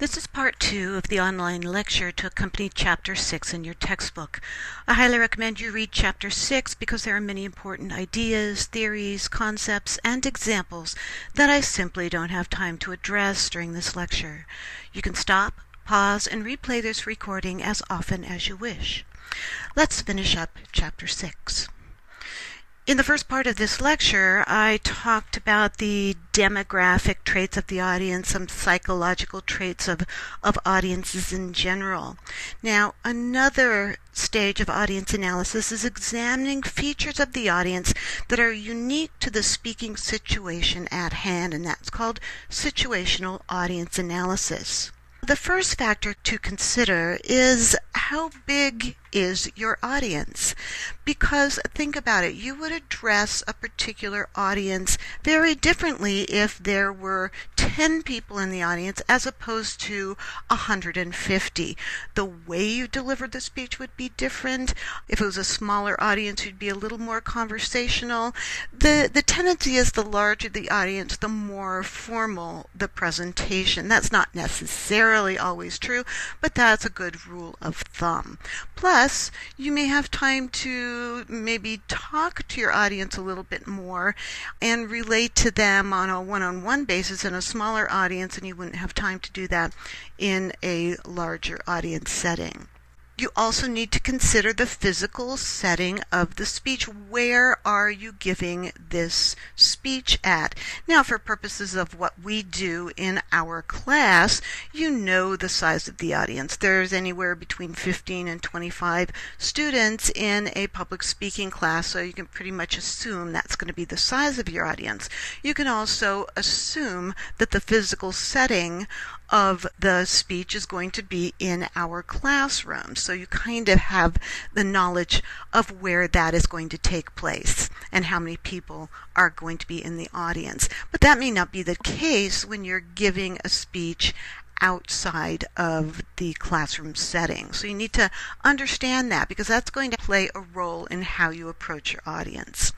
This is part 2 of the online lecture to accompany Chapter 6 in your textbook. I highly recommend you read Chapter 6 because there are many important ideas, theories, concepts, and examples that I simply don't have time to address during this lecture. You can stop, pause, and replay this recording as often as you wish. Let's finish up Chapter 6. In the first part of this lecture, I talked about the demographic traits of the audience, some psychological traits of audiences in general. Now, another stage of audience analysis is examining features of the audience that are unique to the speaking situation at hand, and that's called situational audience analysis. The first factor to consider is how big is your audience? Because think about it, you would address a particular audience very differently if there were 10 people in the audience as opposed to 150. The way you delivered the speech would be different. If it was a smaller audience, you'd be a little more conversational. The tendency is the larger the audience, the more formal the presentation. That's not necessarily always true, but that's a good rule of thumb. Plus, you may have time to maybe talk to your audience a little bit more and relate to them on a one-on-one basis in a smaller audience, and you wouldn't have time to do that in a larger audience setting. You also need to consider the physical setting of the speech. Where are you giving this speech at? Now, for purposes of what we do in our class, you know the size of the audience. There's anywhere between 15 and 25 students in a public speaking class, so you can pretty much assume that's going to be the size of your audience. You can also assume that the physical setting of the speech is going to be in our classroom. So you kind of have the knowledge of where that is going to take place and how many people are going to be in the audience. But that may not be the case when you're giving a speech outside of the classroom setting. So you need to understand that because that's going to play a role in how you approach your audience.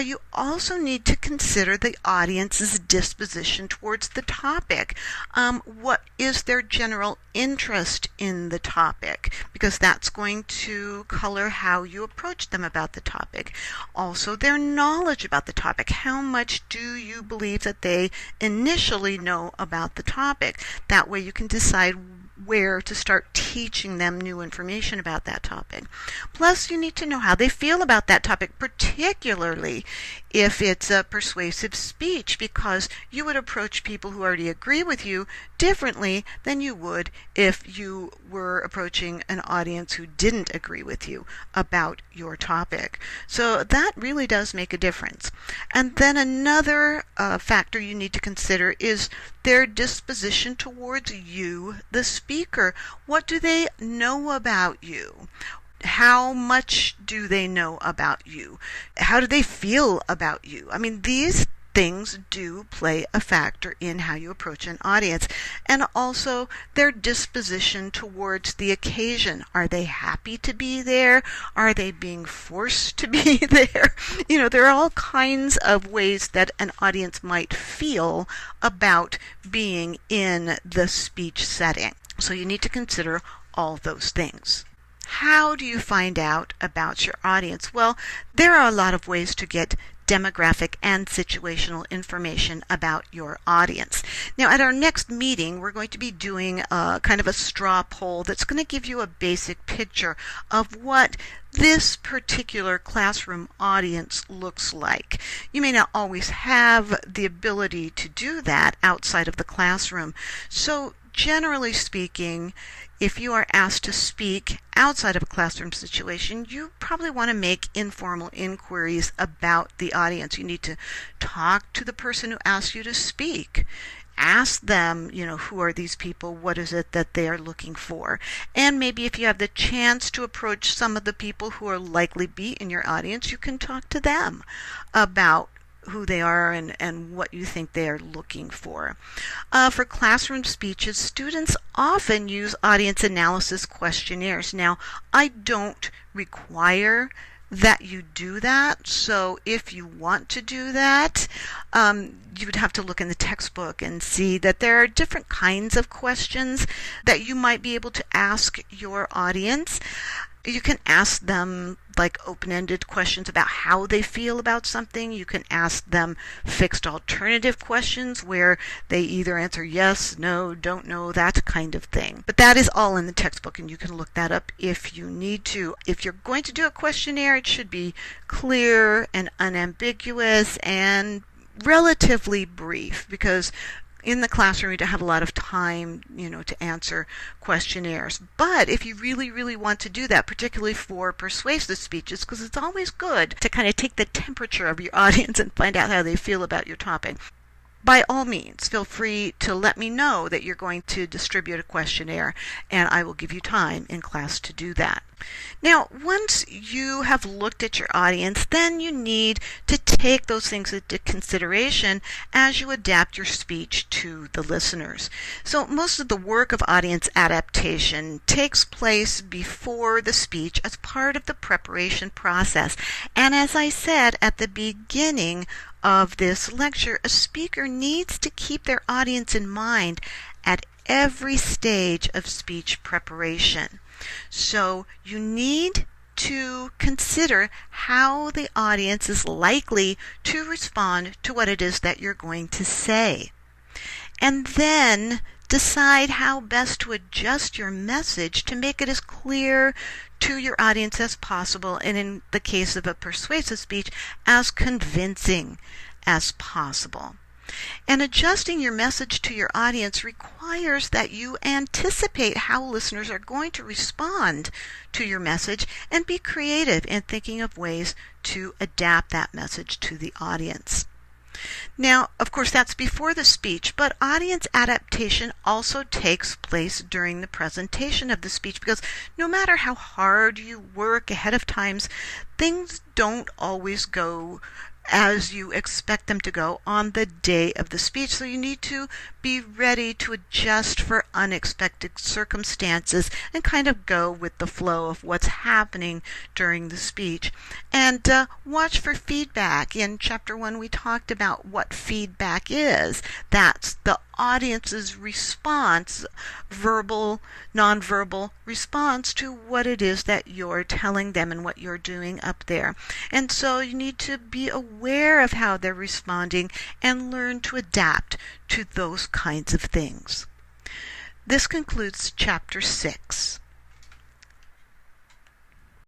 You also need to consider the audience's disposition towards the topic. What is their general interest in the topic? Because that's going to color how you approach them about the topic. Also, their knowledge about the topic. How much do you believe that they initially know about the topic? That way you can decide where to start teaching them new information about that topic. Plus, you need to know how they feel about that topic, particularly if it's a persuasive speech, because you would approach people who already agree with you differently than you would if you were approaching an audience who didn't agree with you about your topic. So that really does make a difference. And then another factor you need to consider is their disposition towards you, the speaker. What do they know about you? How much do they know about you? How do they feel about you? I mean, these things do play a factor in how you approach an audience, and also their disposition towards the occasion. Are they happy to be there? Are they being forced to be there? There are all kinds of ways that an audience might feel about being in the speech setting. So you need to consider all those things. How do you find out about your audience? Well, there are a lot of ways to get demographic and situational information about your audience. Now, at our next meeting, we're going to be doing kind of a straw poll that's going to give you a basic picture of what this particular classroom audience looks like. You may not always have the ability to do that outside of the classroom. So, generally speaking, if you are asked to speak outside of a classroom situation, you probably want to make informal inquiries about the audience. You need to talk to the person who asked you to speak. Ask them, who are these people? What is it that they are looking for? And maybe if you have the chance to approach some of the people who are likely be in your audience, you can talk to them about who they are and what you think they are looking for. For classroom speeches, students often use audience analysis questionnaires. Now, I don't require that you do that. So if you want to do that, you would have to look in the textbook and see that there are different kinds of questions that you might be able to ask your audience. You can ask them like open-ended questions about how they feel about something. You can ask them fixed alternative questions where they either answer yes, no, don't know, that kind of thing. But that is all in the textbook, and you can look that up if you need to. If you're going to do a questionnaire, it should be clear and unambiguous and relatively brief, because in the classroom, you don't have a lot of time, to answer questionnaires. But if you really, really want to do that, particularly for persuasive speeches, because it's always good to kind of take the temperature of your audience and find out how they feel about your topic, by all means, feel free to let me know that you're going to distribute a questionnaire, and I will give you time in class to do that. Now, once you have looked at your audience, then you need to take those things into consideration as you adapt your speech to the listeners. So most of the work of audience adaptation takes place before the speech as part of the preparation process. And as I said at the beginning of this lecture, a speaker needs to keep their audience in mind at every stage of speech preparation. So you need to consider how the audience is likely to respond to what it is that you're going to say. And then decide how best to adjust your message to make it as clear to your audience as possible, and in the case of a persuasive speech, as convincing as possible. And adjusting your message to your audience requires that you anticipate how listeners are going to respond to your message and be creative in thinking of ways to adapt that message to the audience. Now, of course, that's before the speech, but audience adaptation also takes place during the presentation of the speech, because no matter how hard you work ahead of time, things don't always go as you expect them to go on the day of the speech. So you need to be ready to adjust for unexpected circumstances and kind of go with the flow of what's happening during the speech. And watch for feedback. In Chapter 1, we talked about what feedback is. That's the audience's response, verbal, nonverbal response to what it is that you're telling them and what you're doing up there. And so you need to be aware of how they're responding and learn to adapt to those kinds of things. This concludes Chapter 6.